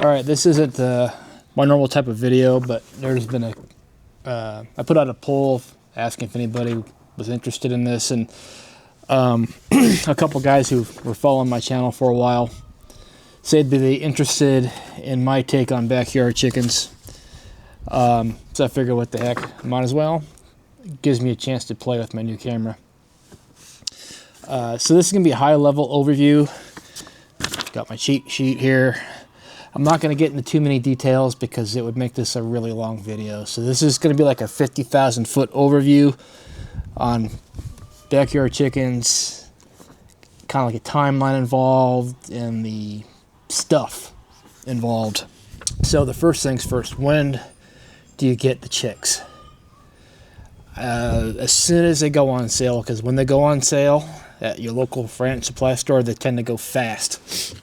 Alright, this isn't my normal type of video, but there's been I put out a poll asking if anybody was interested in this, and a couple guys who were following my channel for a while said that they interested in my take on backyard chickens. So I figured, what the heck, might as well. It gives me a chance to play with my new camera. So this is going to be a high-level overview. Got my cheat sheet here. I'm not going to get into too many details because it would make this a really long video. So this is going to be like a 50,000 foot overview on backyard chickens, kind of like a timeline involved and the stuff involved. So the first things first, when do you get the chicks? As soon as they go on sale, because when they go on sale at your local Ranch Supply store, they tend to go fast.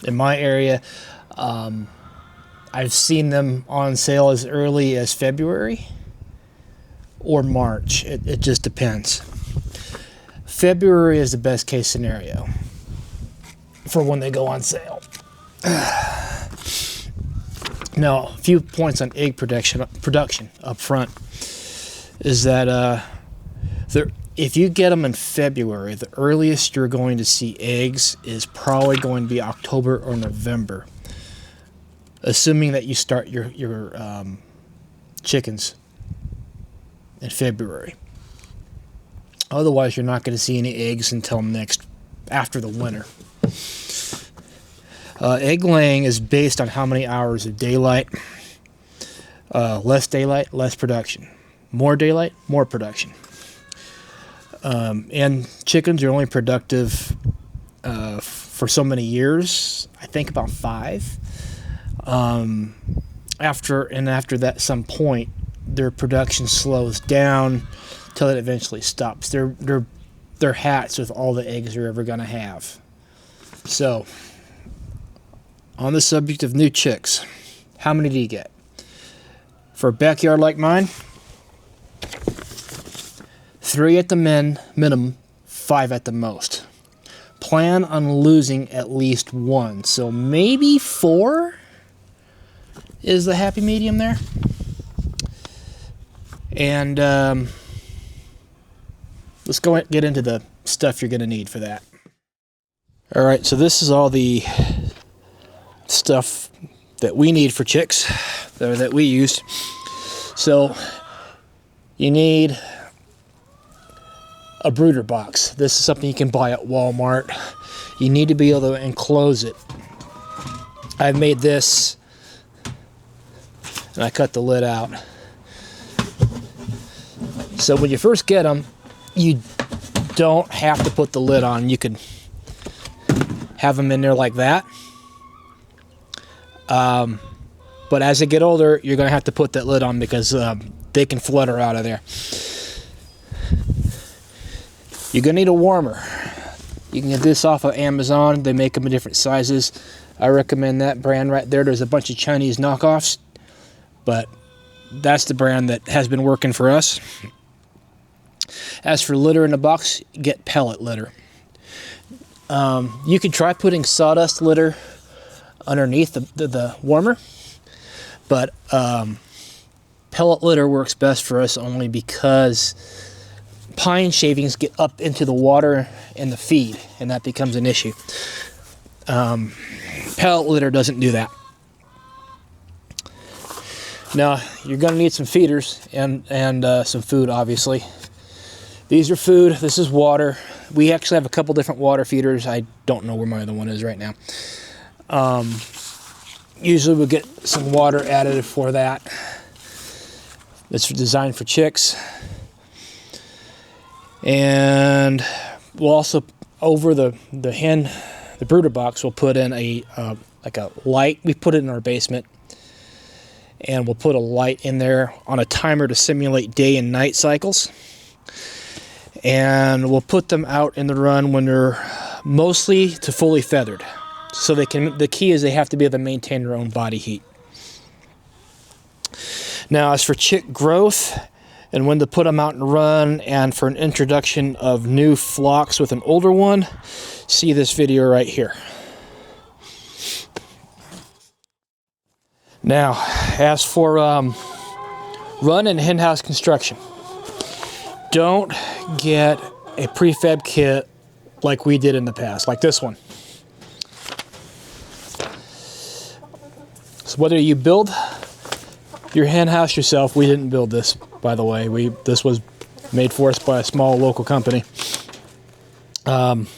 In my area, I've seen them on sale as early as February or March. It just depends. February is the best case scenario for when they go on sale. Now, a few points on egg production up front is that if you get them in February, the earliest you're going to see eggs is probably going to be October or November, assuming that you start your chickens in February. Otherwise, you're not going to see any eggs until after the winter. Egg laying is based on how many hours of daylight. Less daylight, less production. More daylight, more production. And chickens are only productive for so many years. I think about 5. After that, some point, their production slows down till it eventually stops. They're hats with all the eggs you're ever going to have. So, on the subject of new chicks, how many do you get? For a backyard like mine, 3 at the minimum, 5 at the most. Plan on losing at least 1, so maybe 4 is the happy medium there. And let's go and get into the stuff you're going to need for that. All right, so this is all the stuff that we need for chicks, or that we use. So you need a brooder box. This is something you can buy at Walmart. You need to be able to enclose it. I've made this, and I cut the lid out. So when you first get them, you don't have to put the lid on. You can have them in there like that. But as they get older, you're going to have to put that lid on because they can flutter out of there. You're going to need a warmer. You can get this off of Amazon. They make them in different sizes. I recommend that brand right there. There's a bunch of Chinese knockoffs, but that's the brand that has been working for us. As for litter in the box, get pellet litter. You can try putting sawdust litter underneath the warmer, but pellet litter works best for us only because pine shavings get up into the water and the feed, and that becomes an issue. Pellet litter doesn't do that. Now, you're going to need some feeders and some food, obviously. These are food. This is water. We actually have a couple different water feeders. I don't know where my other one is right now. Usually we'll get some water added for that. It's designed for chicks. And we'll also, over the brooder box, we'll put in like a light. We put it in our basement. And we'll put a light in there on a timer to simulate day and night cycles. And we'll put them out in the run when they're mostly to fully feathered. So the key is they have to be able to maintain their own body heat. Now, as for chick growth and when to put them out and run, and for an introduction of new flocks with an older one, see this video right here. Now, as for run and hen house construction, don't get a prefab kit like we did in the past, like this one. So whether you build your hen house yourself, we didn't build this, by the way. This was made for us by a small local company. But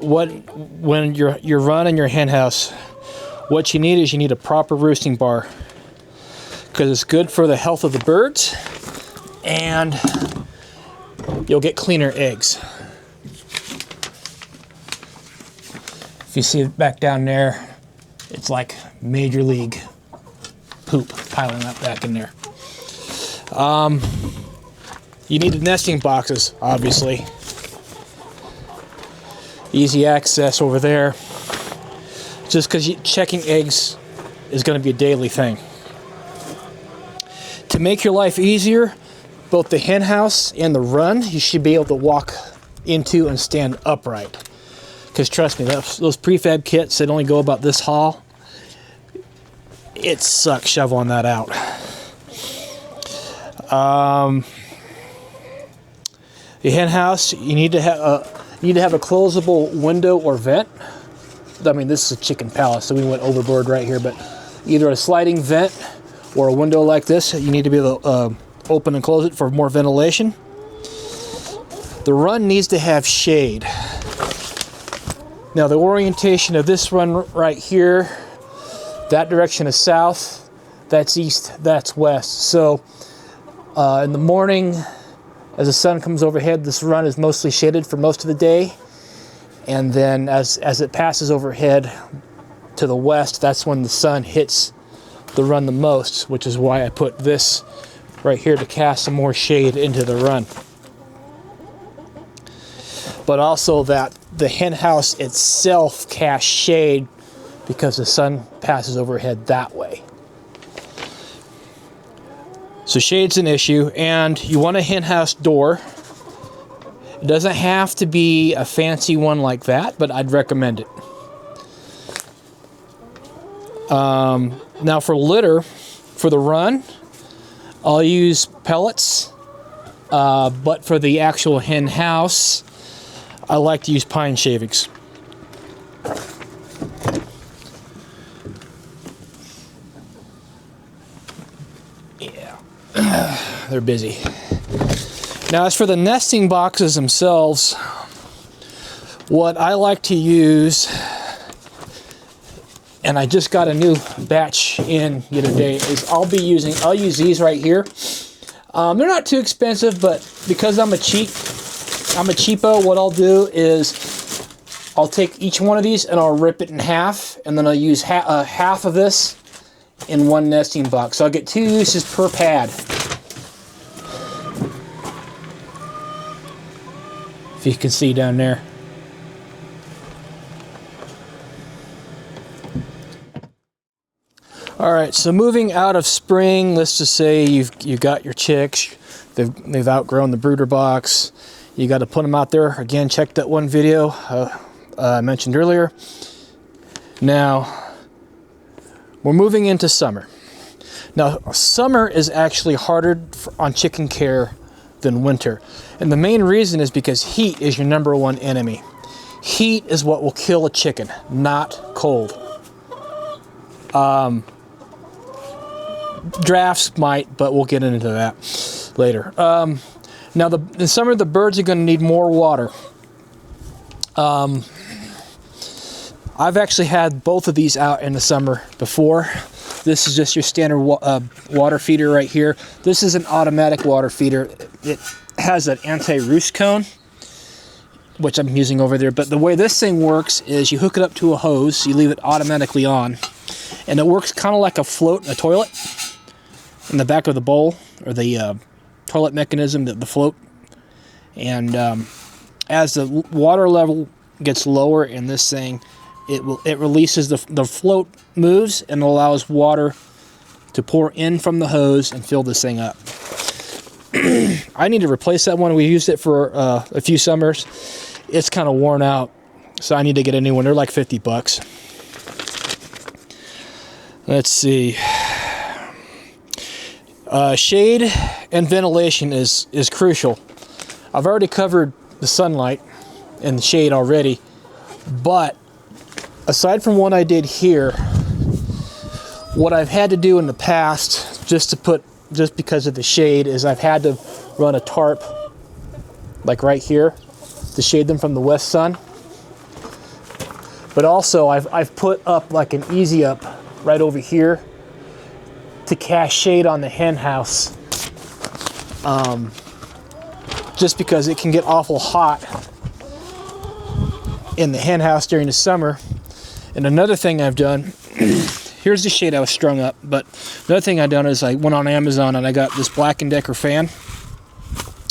when you're running your hen house, what you need is a proper roosting bar, because it's good for the health of the birds, and you'll get cleaner eggs. If you see it back down there, it's like major league poop piling up back in there. You need the nesting boxes, obviously. Easy access over there. Just because checking eggs is going to be a daily thing. To make your life easier, both the hen house and the run, you should be able to walk into and stand upright. Because trust me, those prefab kits that only go about this tall, it sucks shoveling that out. The hen house, you need to have a closable window or vent. I mean, this is a chicken palace, so we went overboard right here, but either a sliding vent or a window like this, you need to be able to open and close it for more ventilation. The run needs to have shade. Now, the orientation of this run right here, that direction is south, that's east, that's west. So in the morning, as the sun comes overhead, this run is mostly shaded for most of the day. And then as it passes overhead to the west, that's when the sun hits the run the most, which is why I put this right here to cast some more shade into the run. But also that the hen house itself casts shade because the sun passes overhead that way. So shade's an issue, and you want a hen house door. It doesn't have to be a fancy one like that, but I'd recommend it. Now for litter, for the run, I'll use pellets, but for the actual hen house, I like to use pine shavings. Yeah, they're busy. Now, as for the nesting boxes themselves, what I like to use, and I just got a new batch in the other day, is I'll use these right here. They're not too expensive, but because I'm a cheapo, what I'll do is I'll take each one of these and I'll rip it in half, and then I'll use half of this in one nesting box. So I'll get 2 uses per pad. If you can see down there. All right, so moving out of spring, let's just say you've got your chicks, they've outgrown the brooder box. You got to put them out there. Again, check that one video I mentioned earlier. Now, we're moving into summer. Now, summer is actually harder on chicken care than winter. And the main reason is because heat is your #1 enemy. Heat is what will kill a chicken, not cold. Drafts might, but we'll get into that later. Now, in summer, the birds are going to need more water. I've actually had both of these out in the summer before. This is just your standard water feeder right here. This is an automatic water feeder. It has an anti-roost cone, which I'm using over there. But the way this thing works is you hook it up to a hose, you leave it automatically on, and it works kind of like a float in a toilet in the back of the bowl, or the toilet mechanism, the float. And as the water level gets lower in this thing, it releases the float moves and allows water to pour in from the hose and fill this thing up. I need to replace that one. We used it for a few summers. It's kind of worn out, so I need to get a new one. They're like $50. Let's see. Shade and ventilation is crucial. I've already covered the sunlight and the shade already, but aside from what I did here, what I've had to do in the past just because of the shade is I've had to run a tarp like right here to shade them from the west sun. But also I've put up like an easy up right over here to cast shade on the hen house, just because it can get awful hot in the hen house during the summer. And another thing I've done, here's the shade I was strung up, but another thing I've done is I went on Amazon and I got this Black & Decker fan,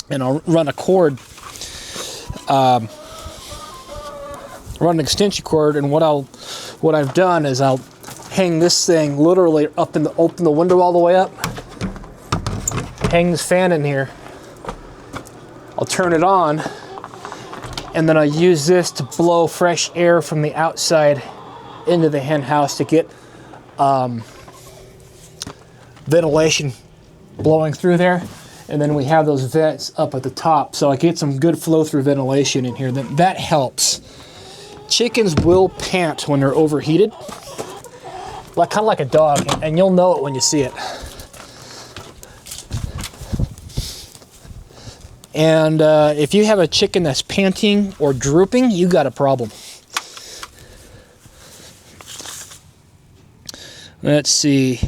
and I'll run a cord, run an extension cord, and what I've done is I'll hang this thing literally open the window all the way up, hang this fan in here, I'll turn it on, and then I use this to blow fresh air from the outside into the hen house to get ventilation blowing through there. And then we have those vents up at the top, so I get some good flow through ventilation in here. That helps. Chickens will pant when they're overheated, kind of like a dog, and you'll know it when you see it. And if you have a chicken that's panting or drooping, you got a problem. Let's see.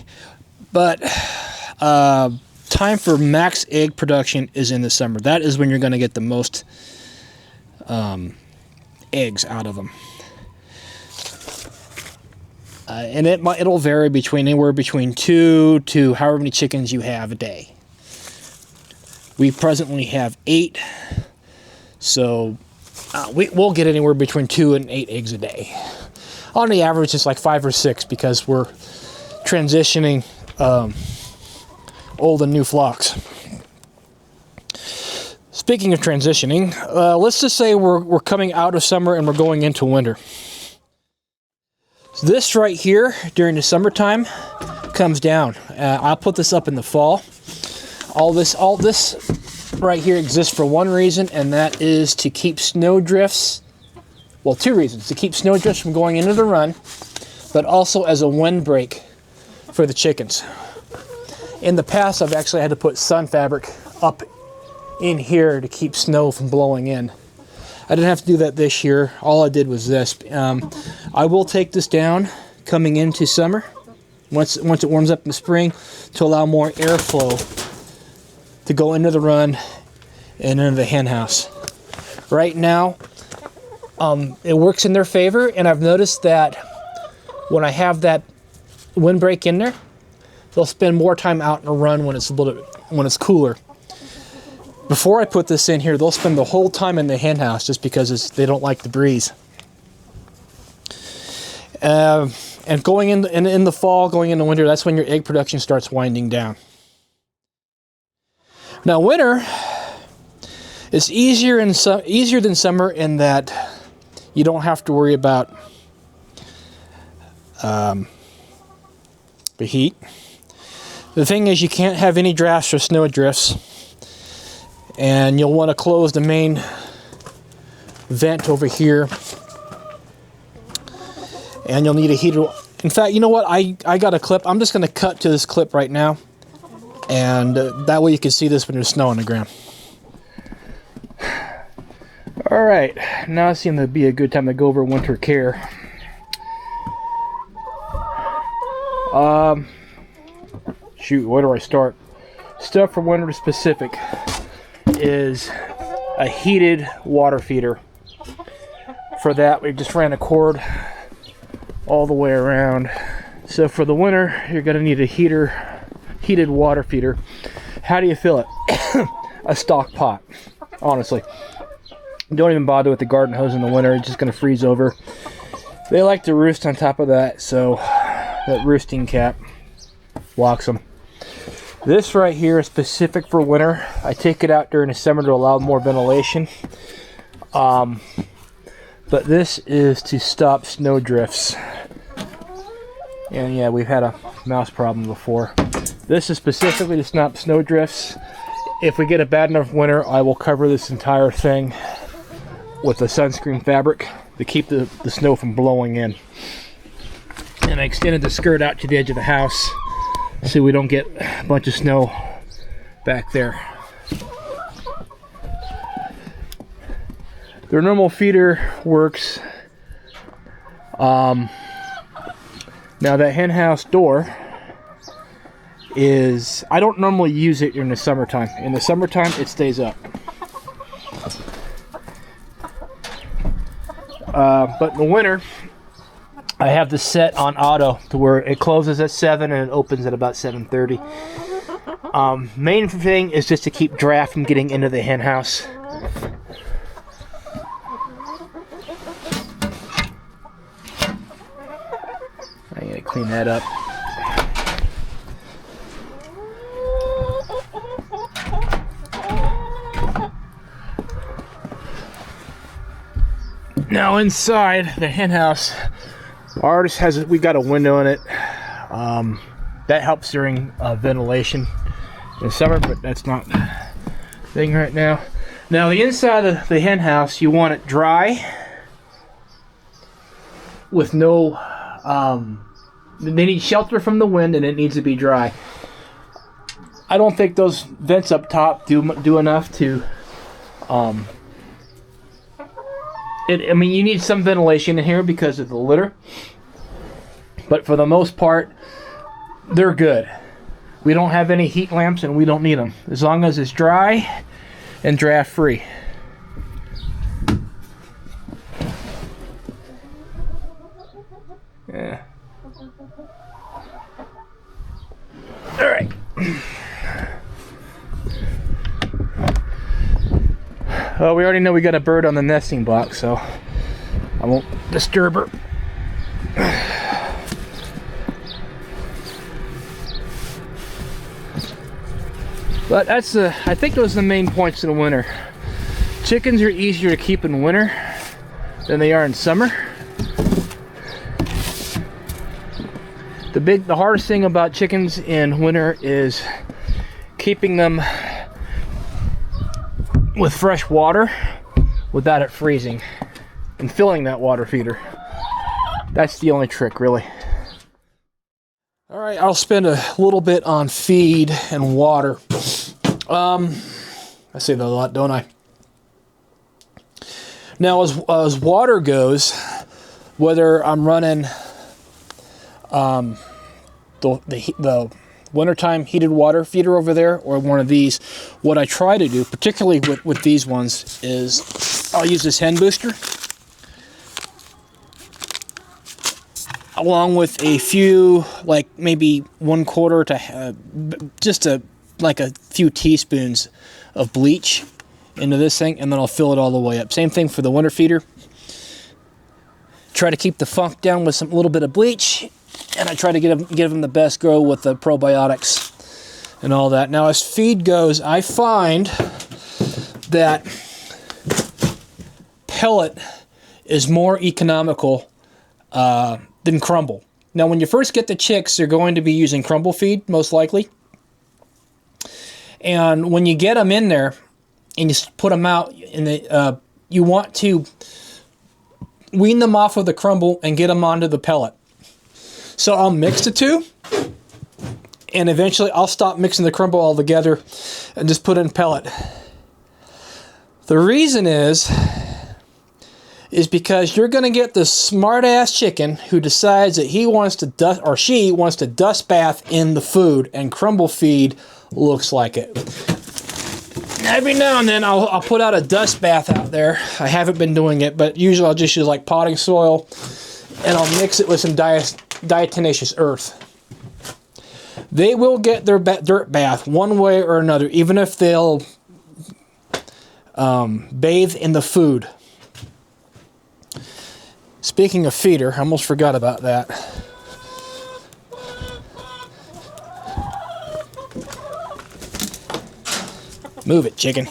But time for max egg production is in the summer. That is when you're going to get the most eggs out of them. And it'll vary anywhere between 2 to however many chickens you have a day. We presently have 8, so we'll get anywhere between 2 and 8 eggs a day. On the average, it's like 5 or 6 because we're transitioning old and new flocks. Speaking of transitioning, let's just say we're coming out of summer and we're going into winter. So this right here during the summertime comes down. I'll put this up in the fall. All this right here exists for one reason, and that is to keep snow drifts. Well, 2 reasons: to keep snow drifts from going into the run, but also as a windbreak for the chickens. In the past, I've actually had to put sun fabric up in here to keep snow from blowing in. I didn't have to do that this year. All I did was this. I will take this down coming into summer, once it warms up in the spring, to allow more airflow to go into the run and into the hen house. Right now, it works in their favor, and I've noticed that when I have that windbreak in there, they'll spend more time out in a run when it's cooler. Before I put this in here, they'll spend the whole time in the hen house just because they don't like the breeze. And going in the fall, going into winter, that's when your egg production starts winding down. Now, winter is easier than summer in that you don't have to worry about the heat. The thing is, you can't have any drafts or snow drifts, and you'll want to close the main vent over here, and you'll need a heater. In fact, you know what? I got a clip. I'm just going to cut to this clip right now, and that way you can see this when there's snow on the ground. All right, now it seems to be a good time to go over winter care. Shoot, where do I start? Stuff for winter specific is a heated water feeder. For that, we just ran a cord all the way around. So for the winter, you're going to need a heated water feeder. How do you fill it? A stock pot, honestly. Don't even bother with the garden hose in the winter. It's just going to freeze over. They like to roost on top of that, so that roosting cap blocks them. This right here is specific for winter. I take it out during the summer to allow more ventilation. But this is to stop snow drifts And yeah, we've had a mouse problem before. This is specifically to stop snow drifts. If we get a bad enough winter, I will cover this entire thing with a sunscreen fabric to keep the snow from blowing in. And I extended the skirt out to the edge of the house so we don't get a bunch of snow back there. Their normal feeder works. Now that hen house door is, I don't normally use it in the summertime. In the summertime, it stays up. But in the winter, I have this set on auto to where it closes at 7 and it opens at about 7:30. Main thing is just to keep draft from getting into the hen house. I gotta clean that up. Now inside the hen house, ours has, we got a window in it. That helps during ventilation in the summer, but that's not the thing right now. Now the inside of the hen house, you want it dry with no, they need shelter from the wind and it needs to be dry. I don't think those vents up top do enough to, I mean, you need some ventilation in here because of the litter, but for the most part, they're good. We don't have any heat lamps and we don't need them, as long as it's dry and draft free. Yeah. All right. Well, we already know we got a bird on the nesting box, so I won't disturb her. But that's I think those are the main points in the winter. Chickens are easier to keep in winter than they are in summer. The hardest thing about chickens in winter is keeping them with fresh water without it freezing and filling that water feeder. That's the only trick, really. All right, I'll spend a little bit on feed and water. I say that a lot, don't I? Now, as water goes, whether I'm running the wintertime heated water feeder over there or one of these, what I try to do, particularly with these ones, is I'll use this hen booster along with a few, like maybe 1/4 to just like a few teaspoons of bleach into this thing, and then I'll fill it all the way up. Same thing for the winter feeder. Try to keep the funk down with some little bit of bleach, and I try to give them the best grow with the probiotics and all that. Now, as feed goes, I find that pellet is more economical than crumble. Now, when you first get the chicks, they're going to be using crumble feed, most likely. And when you get them in there and you put them out, you want to wean them off of the crumble and get them onto the pellet. So I'll mix the two, and eventually I'll stop mixing the crumble all together and just put in pellet. The reason is because you're going to get this smart-ass chicken who decides that he wants to dust, or she wants to dust bath in the food, and crumble feed looks like it. Every now and then I'll put out a dust bath out there. I haven't been doing it, but usually I'll just use like potting soil, and I'll mix it with some diatomaceous earth. They will get their dirt bath one way or another, even if they'll bathe in the food. Speaking of feeder, I almost forgot about that. Move it, chicken.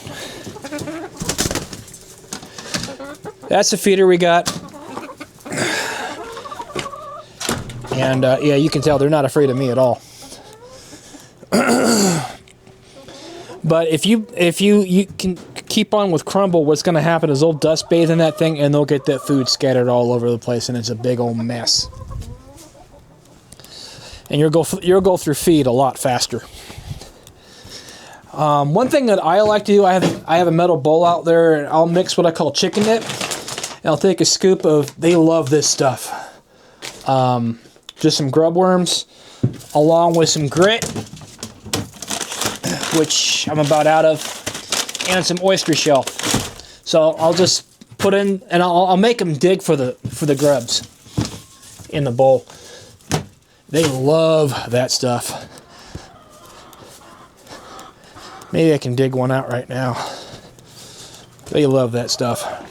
That's the feeder we got. And yeah, you can tell they're not afraid of me at all. But if you can keep on with Crumble, what's going to happen is they'll dust bathe in that thing and they'll get that food scattered all over the place, and it's a big old mess. And you'll go through feed a lot faster. One thing that I like to do, I have a metal bowl out there, and I'll mix what I call chicken dip. And I'll take a scoop of, they love this stuff, just some grub worms, along with some grit, which I'm about out of, and some oyster shell. So I'll just put in, and I'll make them dig for the grubs in the bowl. They love that stuff. Maybe I can dig one out right now. They love that stuff.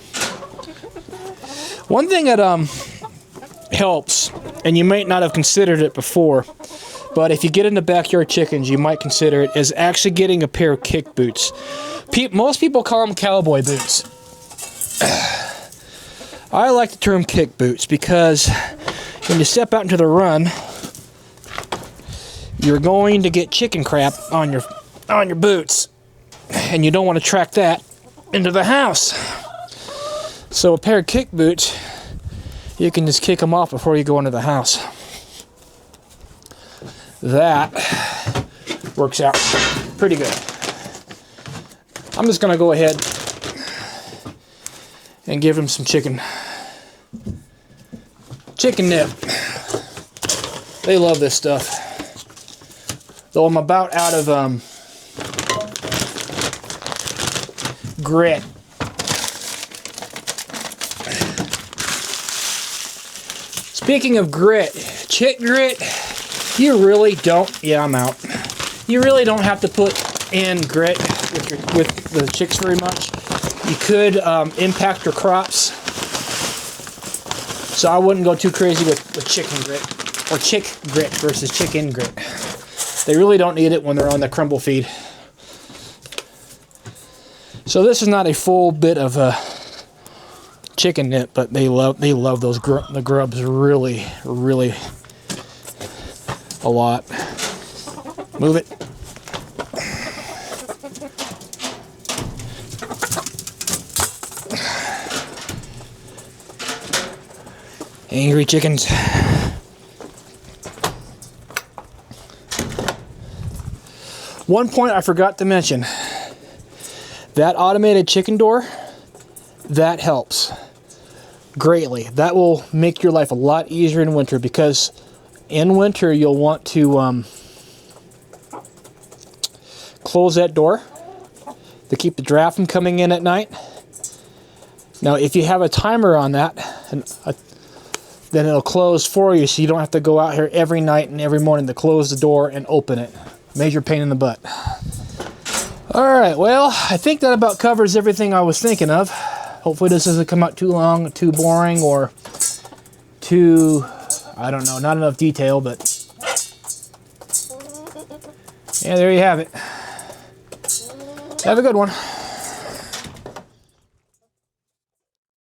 One thing that helps, and you might not have considered it before, but if you get into backyard chickens, you might consider it, is actually getting a pair of kick boots. Most people call them cowboy boots. I like the term kick boots because when you step out into the run, you're going to get chicken crap on your boots, and you don't want to track that into the house. So a pair of kick boots, you can just kick them off before you go into the house. That works out pretty good. I'm just gonna go ahead and give them some chicken nip. They love this stuff. Though I'm about out of grit. Speaking of grit, chick grit, you really don't, yeah, I'm out. You really don't have to put in grit with the chicks very much. You could impact your crops. So I wouldn't go too crazy with chicken grit, or chick grit versus chicken grit. They really don't need it when they're on the crumble feed. So this is not a full bit of chicken nip, but they love those the grubs really a lot. Move it. Angry chickens. One point I forgot to mention. That automated chicken door, that helps greatly. That will make your life a lot easier in winter, because in winter you'll want to close that door to keep the draft from coming in at night. Now if you have a timer on that, then it'll close for you, so you don't have to go out here every night and every morning to close the door and open it. Major pain in the butt. Alright, well, I think that about covers everything I was thinking of. Hopefully this doesn't come out too long, too boring, or too, I don't know, not enough detail, but yeah, there you have it. Have a good one.